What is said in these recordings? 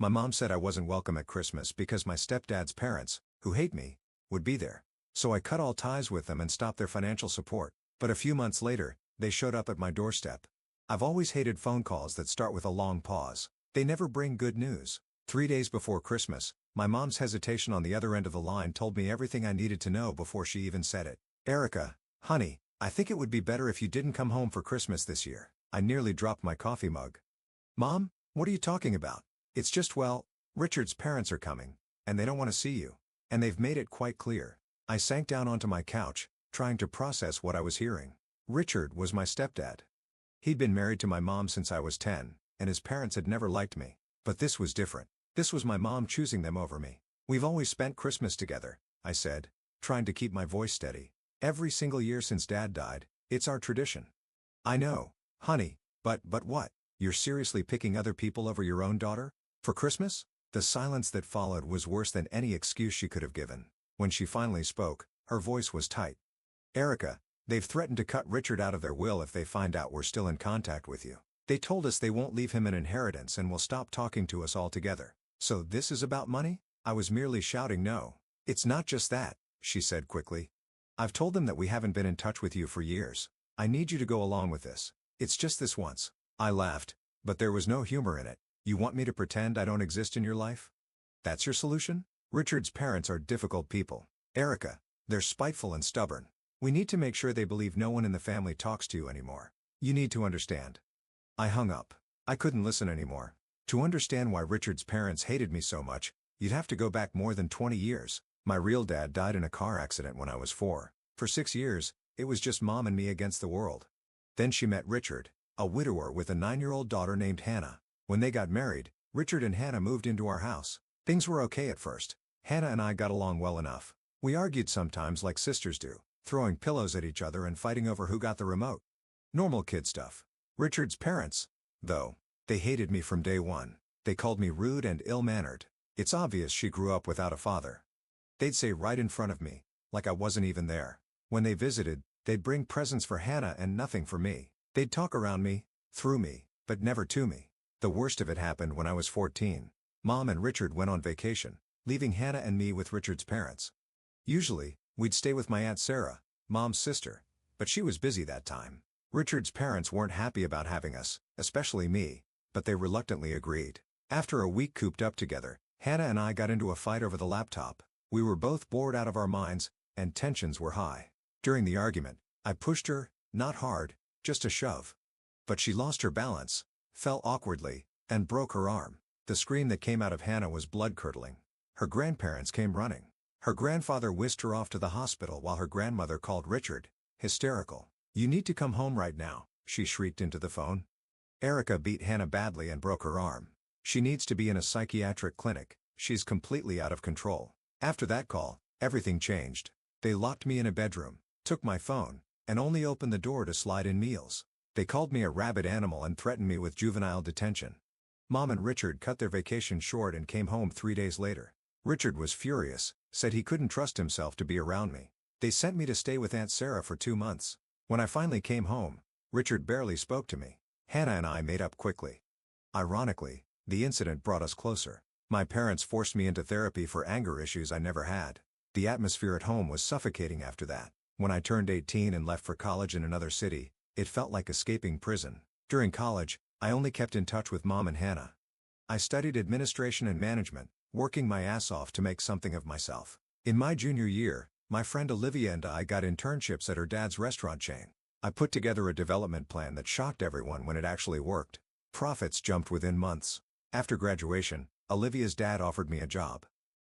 My mom said I wasn't welcome at Christmas because my stepdad's parents, who hate me, would be there. So I cut all ties with them and stopped their financial support. But a few months later, they showed up at my doorstep. I've always hated phone calls that start with a long pause. They never bring good news. 3 days before Christmas, my mom's hesitation on the other end of the line told me everything I needed to know before she even said it. "Erica, honey, I think it would be better if you didn't come home for Christmas this year." I nearly dropped my coffee mug. "Mom, what are you talking about? It's just, well, Richard's parents are coming, and they don't want to see you. And they've made it quite clear." I sank down onto my couch, trying to process what I was hearing. Richard was my stepdad. He'd been married to my mom since I was 10, and his parents had never liked me. But this was different. This was my mom choosing them over me. "We've always spent Christmas together," I said, trying to keep my voice steady. "Every single year since Dad died, it's our tradition." "I know, honey, but what? You're seriously picking other people over your own daughter? For Christmas?" The silence that followed was worse than any excuse she could have given. When she finally spoke, her voice was tight. "Erica, they've threatened to cut Richard out of their will if they find out we're still in contact with you. They told us they won't leave him an inheritance and will stop talking to us altogether. So this is about money?" I was merely shouting no. "It's not just that," she said quickly. "I've told them that we haven't been in touch with you for years. I need you to go along with this. It's just this once." I laughed, but there was no humor in it. "You want me to pretend I don't exist in your life? That's your solution?" "Richard's parents are difficult people, Erica. They're spiteful and stubborn. We need to make sure they believe no one in the family talks to you anymore. You need to understand." I hung up. I couldn't listen anymore. To understand why Richard's parents hated me so much, you'd have to go back more than 20 years. My real dad died in a car accident when I was 4. For 6 years, it was just Mom and me against the world. Then she met Richard, a widower with a 9-year-old daughter named Hannah. When they got married, Richard and Hannah moved into our house. Things were okay at first. Hannah and I got along well enough. We argued sometimes like sisters do, throwing pillows at each other and fighting over who got the remote. Normal kid stuff. Richard's parents, though, they hated me from day one. They called me rude and ill-mannered. It's obvious she grew up without a father. They'd say right in front of me, like I wasn't even there. When they visited, they'd bring presents for Hannah and nothing for me. They'd talk around me, through me, but never to me. The worst of it happened when I was 14. Mom and Richard went on vacation, leaving Hannah and me with Richard's parents. Usually, we'd stay with my Aunt Sarah, Mom's sister, but she was busy that time. Richard's parents weren't happy about having us, especially me, but they reluctantly agreed. After a week cooped up together, Hannah and I got into a fight over the laptop. We were both bored out of our minds, and tensions were high. During the argument, I pushed her, not hard, just a shove. But she lost her balance, fell awkwardly, and broke her arm. The scream that came out of Hannah was blood-curdling. Her grandparents came running. Her grandfather whisked her off to the hospital while her grandmother called Richard, hysterical. "You need to come home right now," she shrieked into the phone. "Erica beat Hannah badly and broke her arm. She needs to be in a psychiatric clinic. She's completely out of control." After that call, everything changed. They locked me in a bedroom, took my phone, and only opened the door to slide in meals. They called me a rabid animal and threatened me with juvenile detention. Mom and Richard cut their vacation short and came home 3 days later. Richard was furious, said he couldn't trust himself to be around me. They sent me to stay with Aunt Sarah for 2 months. When I finally came home, Richard barely spoke to me. Hannah and I made up quickly. Ironically, the incident brought us closer. My parents forced me into therapy for anger issues I never had. The atmosphere at home was suffocating after that. When I turned 18 and left for college in another city, it felt like escaping prison. During college, I only kept in touch with Mom and Hannah. I studied administration and management, working my ass off to make something of myself. In my junior year, my friend Olivia and I got internships at her dad's restaurant chain. I put together a development plan that shocked everyone when it actually worked. Profits jumped within months. After graduation, Olivia's dad offered me a job.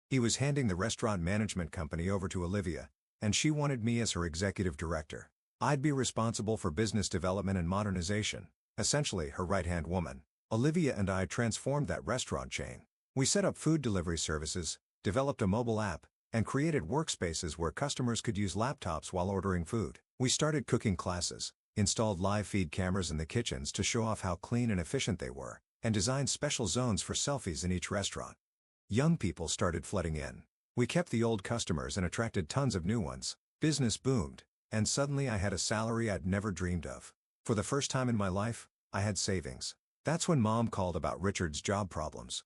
He was handing the restaurant management company over to Olivia, and she wanted me as her executive director. I'd be responsible for business development and modernization, essentially her right-hand woman. Olivia and I transformed that restaurant chain. We set up food delivery services, developed a mobile app, and created workspaces where customers could use laptops while ordering food. We started cooking classes, installed live feed cameras in the kitchens to show off how clean and efficient they were, and designed special zones for selfies in each restaurant. Young people started flooding in. We kept the old customers and attracted tons of new ones. Business boomed, and suddenly I had a salary I'd never dreamed of. For the first time in my life, I had savings. That's when Mom called about Richard's job problems.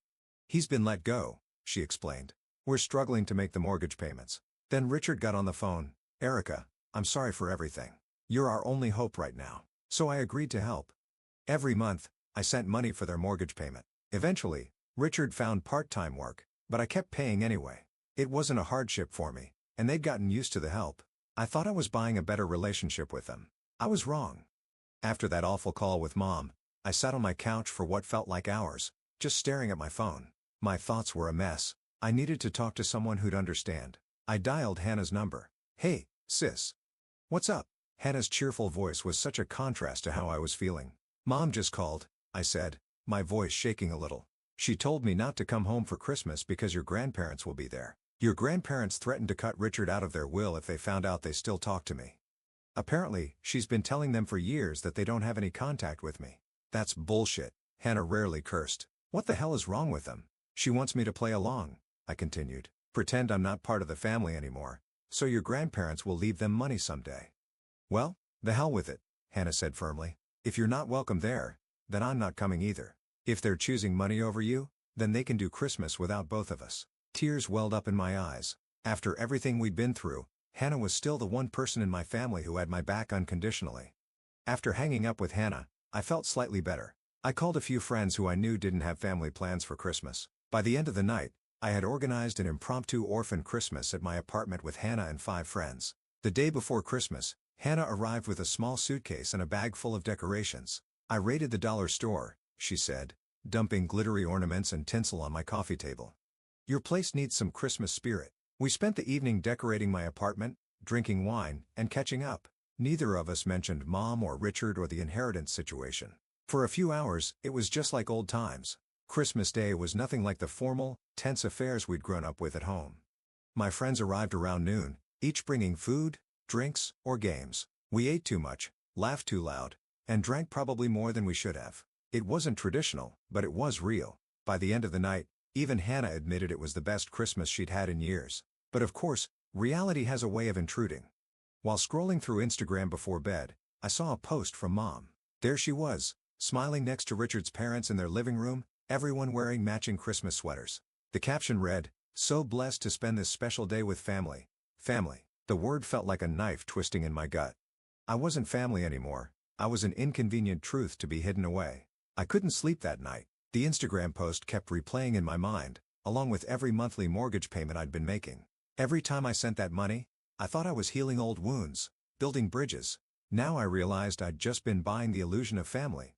He's been let go, she explained. We're struggling to make the mortgage payments. Then Richard got on the phone. Erica, I'm sorry for everything. You're our only hope right now. So I agreed to help. Every month, I sent money for their mortgage payment. Eventually, Richard found part-time work, but I kept paying anyway. It wasn't a hardship for me, and they'd gotten used to the help. I thought I was buying a better relationship with them. I was wrong. After that awful call with Mom, I sat on my couch for what felt like hours, just staring at my phone. My thoughts were a mess. I needed to talk to someone who'd understand. I dialed Hannah's number. Hey, sis. What's up? Hannah's cheerful voice was such a contrast to how I was feeling. Mom just called, I said, my voice shaking a little. She told me not to come home for Christmas because your grandparents will be there. Your grandparents threatened to cut Richard out of their will if they found out they still talk to me. Apparently, she's been telling them for years that they don't have any contact with me. That's bullshit, Hannah rarely cursed. What the hell is wrong with them? She wants me to play along, I continued. Pretend I'm not part of the family anymore, so your grandparents will leave them money someday. Well, the hell with it, Hannah said firmly. If you're not welcome there, then I'm not coming either. If they're choosing money over you, then they can do Christmas without both of us. Tears welled up in my eyes. After everything we'd been through, Hannah was still the one person in my family who had my back unconditionally. After hanging up with Hannah, I felt slightly better. I called a few friends who I knew didn't have family plans for Christmas. By the end of the night, I had organized an impromptu orphan Christmas at my apartment with Hannah and 5 friends. The day before Christmas, Hannah arrived with a small suitcase and a bag full of decorations. I raided the dollar store, she said, dumping glittery ornaments and tinsel on my coffee table. Your place needs some Christmas spirit. We spent the evening decorating my apartment, drinking wine, and catching up. Neither of us mentioned Mom or Richard or the inheritance situation. For a few hours, it was just like old times. Christmas Day was nothing like the formal, tense affairs we'd grown up with at home. My friends arrived around noon, each bringing food, drinks, or games. We ate too much, laughed too loud, and drank probably more than we should have. It wasn't traditional, but it was real. By the end of the night, even Hannah admitted it was the best Christmas she'd had in years. But of course, reality has a way of intruding. While scrolling through Instagram before bed, I saw a post from Mom. There she was, smiling next to Richard's parents in their living room, everyone wearing matching Christmas sweaters. The caption read, "So blessed to spend this special day with family." Family. The word felt like a knife twisting in my gut. I wasn't family anymore. I was an inconvenient truth to be hidden away. I couldn't sleep that night. The Instagram post kept replaying in my mind, along with every monthly mortgage payment I'd been making. Every time I sent that money, I thought I was healing old wounds, building bridges. Now I realized I'd just been buying the illusion of family.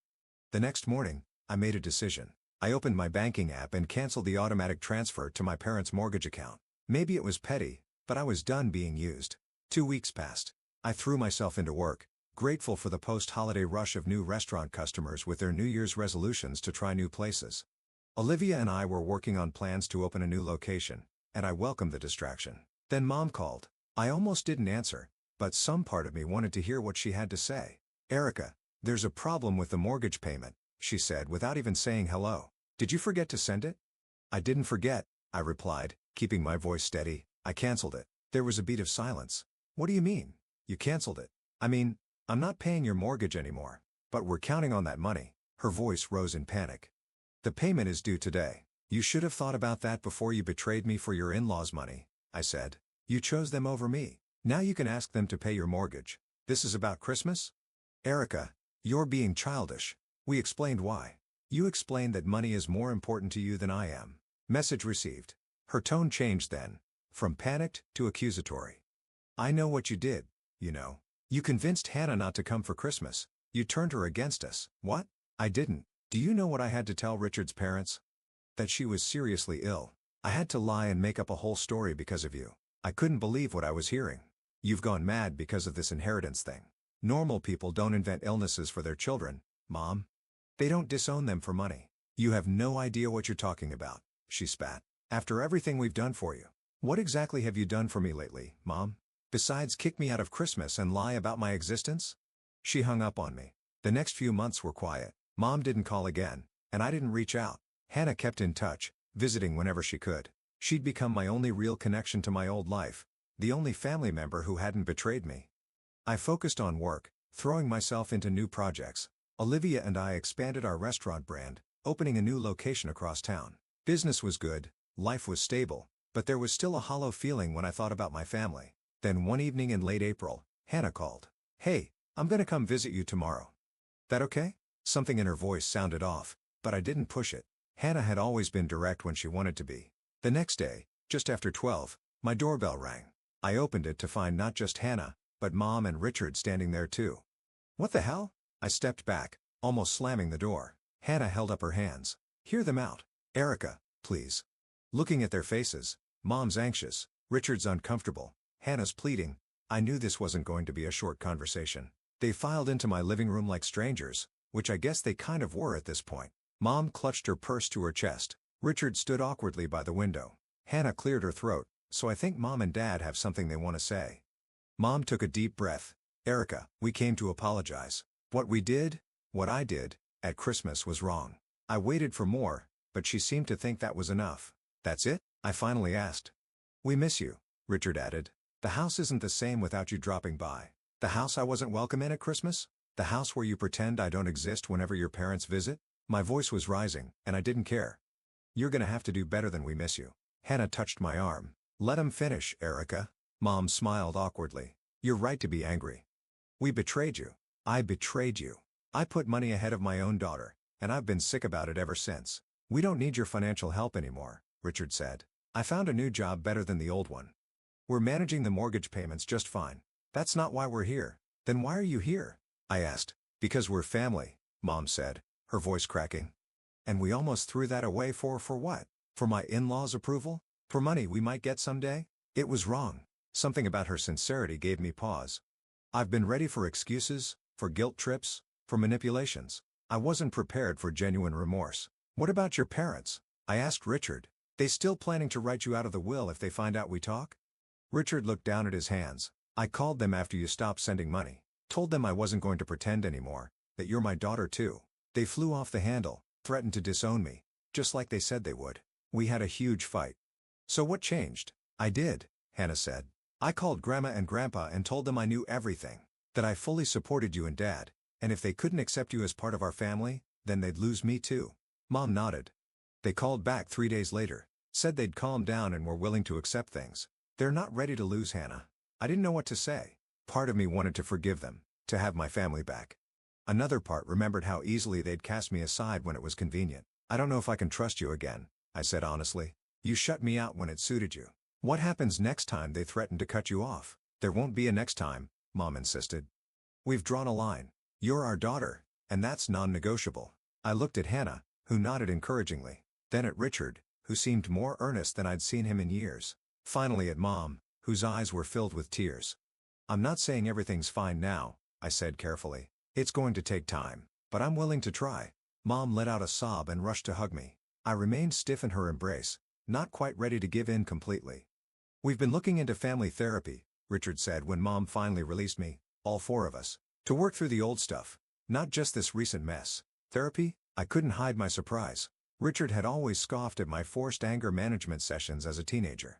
The next morning, I made a decision. I opened my banking app and canceled the automatic transfer to my parents' mortgage account. Maybe it was petty, but I was done being used. 2 weeks passed. I threw myself into work, grateful for the post-holiday rush of new restaurant customers with their New Year's resolutions to try new places. Olivia and I were working on plans to open a new location, and I welcomed the distraction. Then Mom called. I almost didn't answer, but some part of me wanted to hear what she had to say. Erica, there's a problem with the mortgage payment, she said without even saying hello. Did you forget to send it? I didn't forget, I replied, keeping my voice steady. I canceled it. There was a beat of silence. What do you mean? You canceled it? I mean, I'm not paying your mortgage anymore, but we're counting on that money. Her voice rose in panic. The payment is due today. You should have thought about that before you betrayed me for your in-laws' money, I said. You chose them over me. Now you can ask them to pay your mortgage. This is about Christmas? Erica, you're being childish. We explained why. You explained that money is more important to you than I am. Message received. Her tone changed then, from panicked to accusatory. I know what you did, you know. You convinced Hannah not to come for Christmas. You turned her against us. What? I didn't. Do you know what I had to tell Richard's parents? That she was seriously ill. I had to lie and make up a whole story because of you. I couldn't believe what I was hearing. You've gone mad because of this inheritance thing. Normal people don't invent illnesses for their children, Mom. They don't disown them for money. You have no idea what you're talking about, she spat. After everything we've done for you. What exactly have you done for me lately, Mom? Besides kick me out of Christmas and lie about my existence? She hung up on me. The next few months were quiet. Mom didn't call again, and I didn't reach out. Hannah kept in touch, visiting whenever she could. She'd become my only real connection to my old life, the only family member who hadn't betrayed me. I focused on work, throwing myself into new projects. Olivia and I expanded our restaurant brand, opening a new location across town. Business was good, life was stable, but there was still a hollow feeling when I thought about my family. Then one evening in late April, Hannah called. "Hey, I'm gonna come visit you tomorrow. That okay?" Something in her voice sounded off, but I didn't push it. Hannah had always been direct when she wanted to be. The next day, just after 12, my doorbell rang. I opened it to find not just Hannah, but Mom and Richard standing there too. "What the hell?" I stepped back, almost slamming the door. Hannah held up her hands. "Hear them out. Erica, please." Looking at their faces, Mom's anxious, Richard's uncomfortable, Hannah's pleading, I knew this wasn't going to be a short conversation. They filed into my living room like strangers, which I guess they kind of were at this point. Mom clutched her purse to her chest. Richard stood awkwardly by the window. Hannah cleared her throat, so I think Mom and Dad have something they want to say. Mom took a deep breath. "Erica, we came to apologize. What I did, at Christmas was wrong." I waited for more, but she seemed to think that was enough. "That's it?" I finally asked. "We miss you," Richard added. "The house isn't the same without you dropping by. The house I wasn't welcome in at Christmas? The house where you pretend I don't exist whenever your parents visit?" My voice was rising, and I didn't care. "You're gonna have to do better than we miss you." Hannah touched my arm. "Let him finish, Erica." Mom smiled awkwardly. "You're right to be angry. We betrayed you. I betrayed you. I put money ahead of my own daughter, and I've been sick about it ever since. We don't need your financial help anymore," Richard said. "I found a new job better than the old one. We're managing the mortgage payments just fine. That's not why we're here." "Then why are you here?" I asked. "Because we're family," Mom said, her voice cracking. "And we almost threw that away for what? For my in-laws' approval? For money we might get someday?" It was wrong. Something about her sincerity gave me pause. I've been ready for excuses, for guilt trips, for manipulations. I wasn't prepared for genuine remorse. "What about your parents?" I asked Richard. "They still planning to write you out of the will if they find out we talk?" Richard looked down at his hands. "I called them after you stopped sending money. Told them I wasn't going to pretend anymore, that you're my daughter too. They flew off the handle, threatened to disown me, just like they said they would. We had a huge fight." "So what changed?" "I did," Hannah said. "I called Grandma and Grandpa and told them I knew everything, that I fully supported you and Dad, and if they couldn't accept you as part of our family, then they'd lose me too." Mom nodded. "They called back 3 days later, said they'd calmed down and were willing to accept things. They're not ready to lose Hannah." I didn't know what to say. Part of me wanted to forgive them, to have my family back. Another part remembered how easily they'd cast me aside when it was convenient. "I don't know if I can trust you again," I said honestly. "You shut me out when it suited you. What happens next time they threaten to cut you off?" "There won't be a next time," Mom insisted. "We've drawn a line. You're our daughter, and that's non-negotiable." I looked at Hannah, who nodded encouragingly, then at Richard, who seemed more earnest than I'd seen him in years. Finally at Mom, whose eyes were filled with tears. "I'm not saying everything's fine now," I said carefully. "It's going to take time, but I'm willing to try." Mom let out a sob and rushed to hug me. I remained stiff in her embrace, not quite ready to give in completely. "We've been looking into family therapy," Richard said when Mom finally released me, "all 4 of us. To work through the old stuff. Not just this recent mess." "Therapy?" I couldn't hide my surprise. Richard had always scoffed at my forced anger management sessions as a teenager.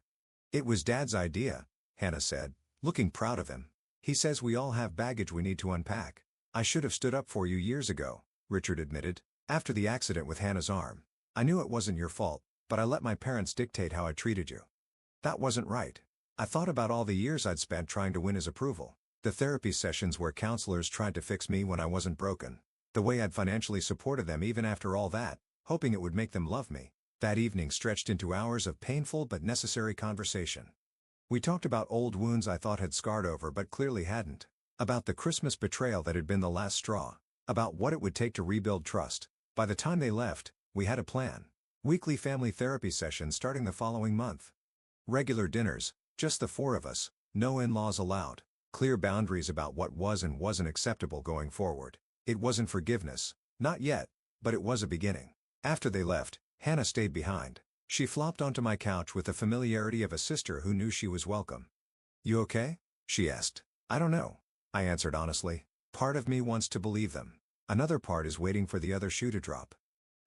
"It was Dad's idea," Hannah said, looking proud of him. "He says we all have baggage we need to unpack." "I should have stood up for you years ago," Richard admitted, "after the accident with Hannah's arm. I knew it wasn't your fault, but I let my parents dictate how I treated you. That wasn't right." I thought about all the years I'd spent trying to win his approval. The therapy sessions where counselors tried to fix me when I wasn't broken. The way I'd financially supported them even after all that, hoping it would make them love me. That evening stretched into hours of painful but necessary conversation. We talked about old wounds I thought had scarred over but clearly hadn't. About the Christmas betrayal that had been the last straw. About what it would take to rebuild trust. By the time they left, we had a plan. Weekly family therapy sessions starting the following month. Regular dinners, just the 4 of us, no in-laws allowed. Clear boundaries about what was and wasn't acceptable going forward. It wasn't forgiveness, not yet, but it was a beginning. After they left, Hannah stayed behind. She flopped onto my couch with the familiarity of a sister who knew she was welcome. "You okay?" she asked. "I don't know," I answered honestly. Part of me wants to believe them. Another part is waiting for the other shoe to drop.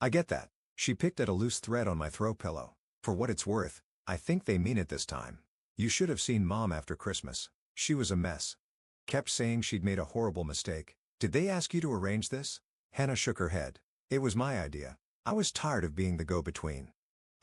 "I get that." She picked at a loose thread on my throw pillow. "For what it's worth, I think they mean it this time. You should have seen Mom after Christmas. She was a mess. Kept saying she'd made a horrible mistake." "Did they ask you to arrange this?" Hannah shook her head. "It was my idea. I was tired of being the go-between."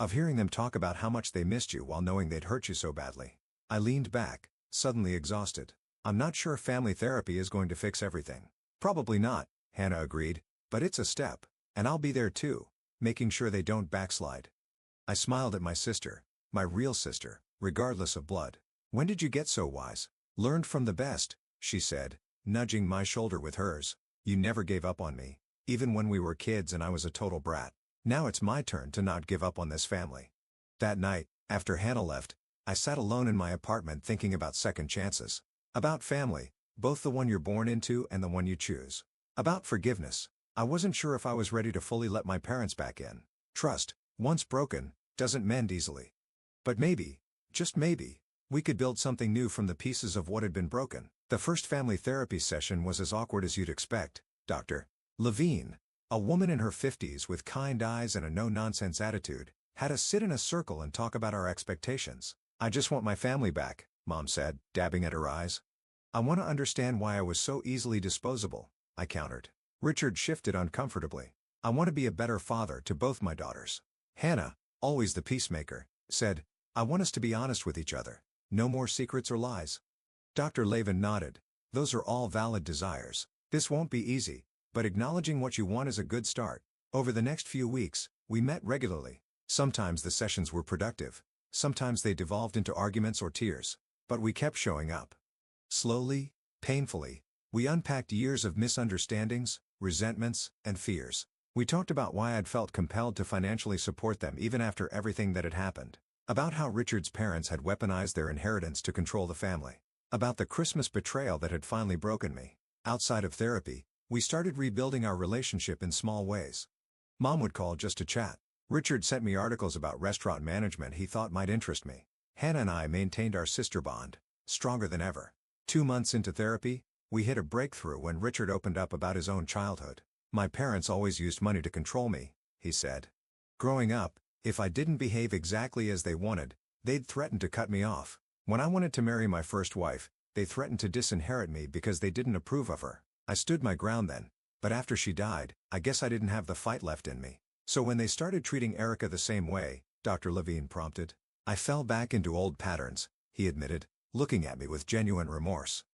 Of hearing them talk about how much they missed you while knowing they'd hurt you so badly. I leaned back, suddenly exhausted. I'm not sure family therapy is going to fix everything. Probably not, Hannah agreed, but it's a step. And I'll be there too, making sure they don't backslide. I smiled at my sister, my real sister, regardless of blood. When did you get so wise? Learned from the best, she said, nudging my shoulder with hers. You never gave up on me, even when we were kids and I was a total brat. Now it's my turn to not give up on this family. That night, after Hannah left, I sat alone in my apartment thinking about second chances. About family, both the one you're born into and the one you choose. About forgiveness. I wasn't sure if I was ready to fully let my parents back in. Trust, once broken, doesn't mend easily. But maybe, just maybe, we could build something new from the pieces of what had been broken. The first family therapy session was as awkward as you'd expect. Dr. Levine, a woman in her 50s with kind eyes and a no-nonsense attitude, had us sit in a circle and talk about our expectations. I just want my family back, Mom said, dabbing at her eyes. I want to understand why I was so easily disposable, I countered. Richard shifted uncomfortably. I want to be a better father to both my daughters. Hannah, always the peacemaker, said, I want us to be honest with each other. No more secrets or lies. Dr. Levin nodded. Those are all valid desires. This won't be easy, but acknowledging what you want is a good start. Over the next few weeks, we met regularly. Sometimes the sessions were productive. Sometimes they devolved into arguments or tears. But we kept showing up. Slowly, painfully, we unpacked years of misunderstandings, resentments, and fears. We talked about why I'd felt compelled to financially support them even after everything that had happened. About how Richard's parents had weaponized their inheritance to control the family. About the Christmas betrayal that had finally broken me. Outside of therapy, we started rebuilding our relationship in small ways. Mom would call just to chat. Richard sent me articles about restaurant management he thought might interest me. Hannah and I maintained our sister bond, stronger than ever. 2 months into therapy, we hit a breakthrough when Richard opened up about his own childhood. My parents always used money to control me, he said. Growing up, if I didn't behave exactly as they wanted, they'd threaten to cut me off. When I wanted to marry my first wife, they threatened to disinherit me because they didn't approve of her. I stood my ground then, but after she died, I guess I didn't have the fight left in me. So when they started treating Erica the same way, Dr. Levine prompted, I fell back into old patterns, he admitted, looking at me with genuine remorse.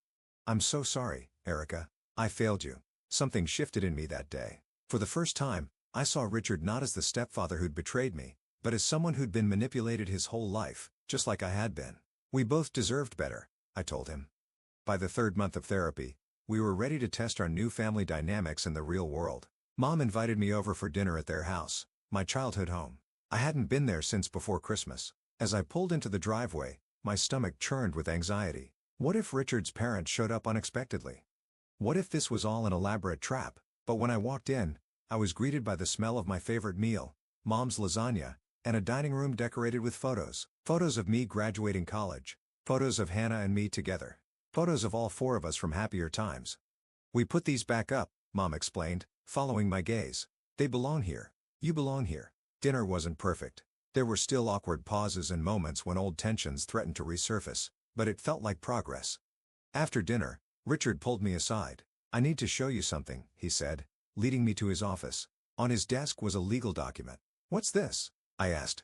I'm so sorry, Erica. I failed you. Something shifted in me that day. For the first time, I saw Richard not as the stepfather who'd betrayed me, but as someone who'd been manipulated his whole life, just like I had been. We both deserved better, I told him. By the 3rd month of therapy, we were ready to test our new family dynamics in the real world. Mom invited me over for dinner at their house, my childhood home. I hadn't been there since before Christmas. As I pulled into the driveway, my stomach churned with anxiety. What if Richard's parents showed up unexpectedly? What if this was all an elaborate trap? But when I walked in, I was greeted by the smell of my favorite meal, Mom's lasagna, and a dining room decorated with photos. Photos of me graduating college. Photos of Hannah and me together. Photos of all 4 of us from happier times. We put these back up, Mom explained, following my gaze. They belong here. You belong here. Dinner wasn't perfect. There were still awkward pauses and moments when old tensions threatened to resurface, but it felt like progress. After dinner, Richard pulled me aside. I need to show you something, he said, leading me to his office. On his desk was a legal document. What's this? I asked.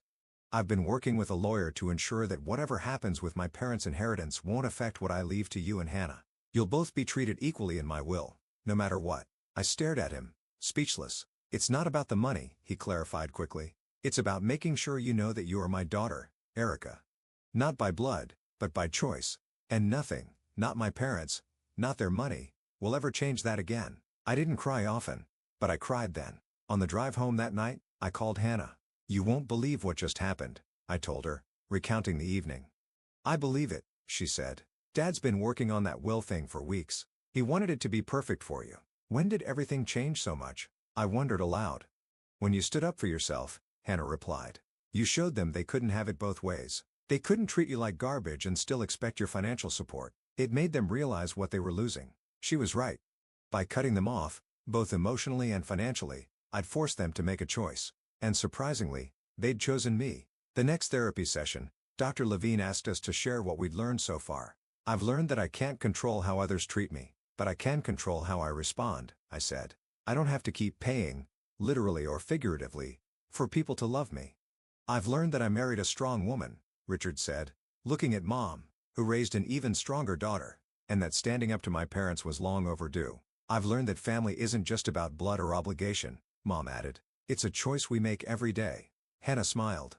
I've been working with a lawyer to ensure that whatever happens with my parents' inheritance won't affect what I leave to you and Hannah. You'll both be treated equally in my will, no matter what. I stared at him, speechless. It's not about the money, he clarified quickly. It's about making sure you know that you are my daughter, Erica. Not by blood, but by choice. And nothing, not my parents, not their money, will ever change that again. I didn't cry often, but I cried then. On the drive home that night, I called Hannah. You won't believe what just happened, I told her, recounting the evening. I believe it, she said. Dad's been working on that will thing for weeks. He wanted it to be perfect for you. When did everything change so much? I wondered aloud. When you stood up for yourself, Hannah replied. You showed them they couldn't have it both ways. They couldn't treat you like garbage and still expect your financial support. It made them realize what they were losing. She was right. By cutting them off, both emotionally and financially, I'd forced them to make a choice. And surprisingly, they'd chosen me. The next therapy session, Dr. Levine asked us to share what we'd learned so far. I've learned that I can't control how others treat me, but I can control how I respond, I said. I don't have to keep paying, literally or figuratively, for people to love me. I've learned that I married a strong woman, Richard said, looking at Mom, who raised an even stronger daughter, and that standing up to my parents was long overdue. I've learned that family isn't just about blood or obligation, Mom added. It's a choice we make every day. Hannah smiled.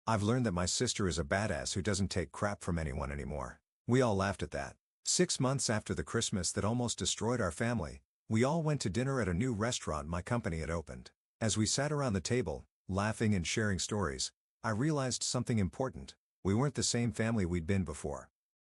I've learned that my sister is a badass who doesn't take crap from anyone anymore. We all laughed at that. 6 months after the Christmas that almost destroyed our family, we all went to dinner at a new restaurant my company had opened. As we sat around the table, laughing and sharing stories, I realized something important. We weren't the same family we'd been before.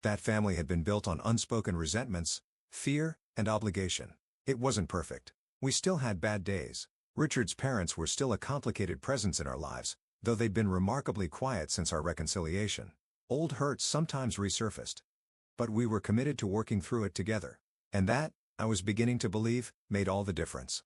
That family had been built on unspoken resentments, fear, and obligation. It wasn't perfect. We still had bad days. Richard's parents were still a complicated presence in our lives, though they'd been remarkably quiet since our reconciliation. Old hurts sometimes resurfaced. But we were committed to working through it together. And that, I was beginning to believe, made all the difference.